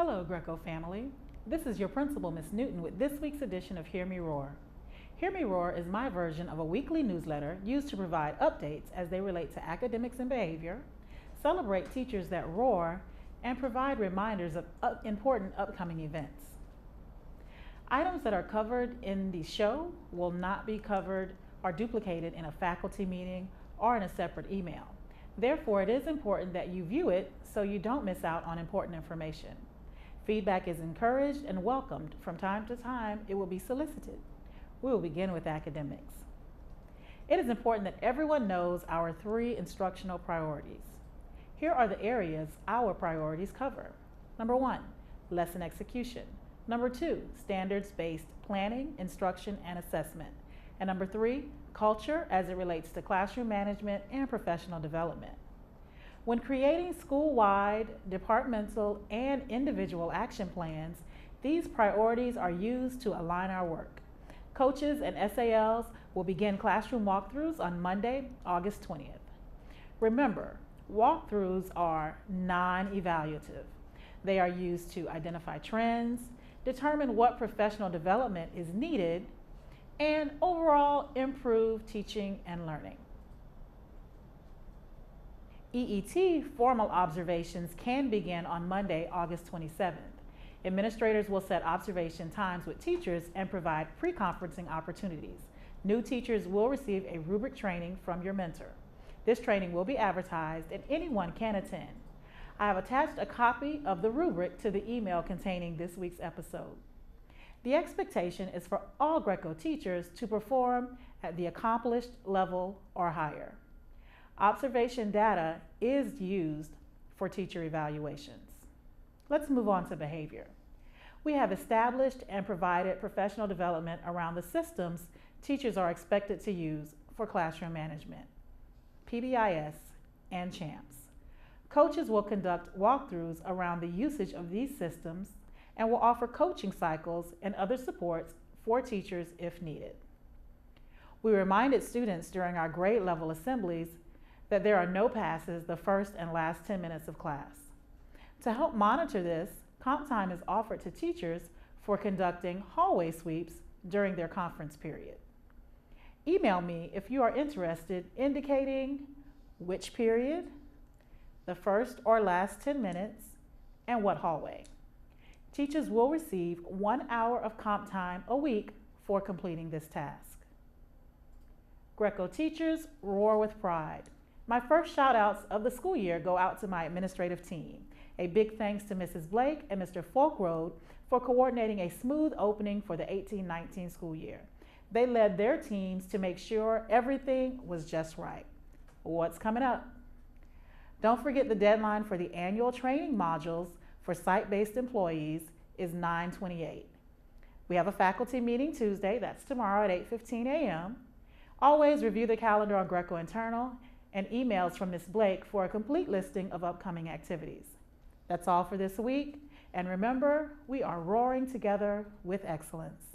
Hello, Greco family. This is your principal, Miss Newton, with this week's edition of Hear Me Roar. Hear Me Roar is my version of a weekly newsletter used to provide updates as they relate to academics and behavior, celebrate teachers that roar, and provide reminders of important upcoming events. Items that are covered in the show will not be covered or duplicated in a faculty meeting or in a separate email. Therefore, it is important that you view it so you don't miss out on important information. Feedback is encouraged and welcomed. From time to time, it will be solicited. We will begin with academics. It is important that everyone knows our 3 instructional priorities. Here are the areas our priorities cover. Number 1, lesson execution. Number 2, standards-based planning, instruction, and assessment. And number 3, culture as it relates to classroom management and professional development. When creating school-wide, departmental, and individual action plans, these priorities are used to align our work. Coaches and SALs will begin classroom walkthroughs on Monday, August 20th. Remember, walkthroughs are non-evaluative. They are used to identify trends, determine what professional development is needed, and overall improve teaching and learning. EET formal observations can begin on Monday, August 27th. Administrators will set observation times with teachers and provide pre-conferencing opportunities. New teachers will receive a rubric training from your mentor. This training will be advertised and anyone can attend. I have attached a copy of the rubric to the email containing this week's episode. The expectation is for all Greco teachers to perform at the accomplished level or higher. Observation data is used for teacher evaluations. Let's move on to behavior. We have established and provided professional development around the systems teachers are expected to use for classroom management, PBIS, and CHAMPS. Coaches will conduct walkthroughs around the usage of these systems and will offer coaching cycles and other supports for teachers if needed. We reminded students during our grade level assemblies that there are no passes the first and last 10 minutes of class. To help monitor this, comp time is offered to teachers for conducting hallway sweeps during their conference period. Email me if you are interested, indicating which period, the first or last 10 minutes, and what hallway. Teachers will receive 1 hour of comp time a week for completing this task. Greco teachers roar with pride. My first shout outs of the school year go out to my administrative team. A big thanks to Mrs. Blake and Mr. Folkroad for coordinating a smooth opening for the 18-19 school year. They led their teams to make sure everything was just right. What's coming up? Don't forget the deadline for the annual training modules for site-based employees is 9/28. We have a faculty meeting Tuesday, that's tomorrow at 8:15 a.m. Always review the calendar on Greco Internal and emails from Ms. Blake for a complete listing of upcoming activities. That's all for this week, and remember, we are roaring together with excellence.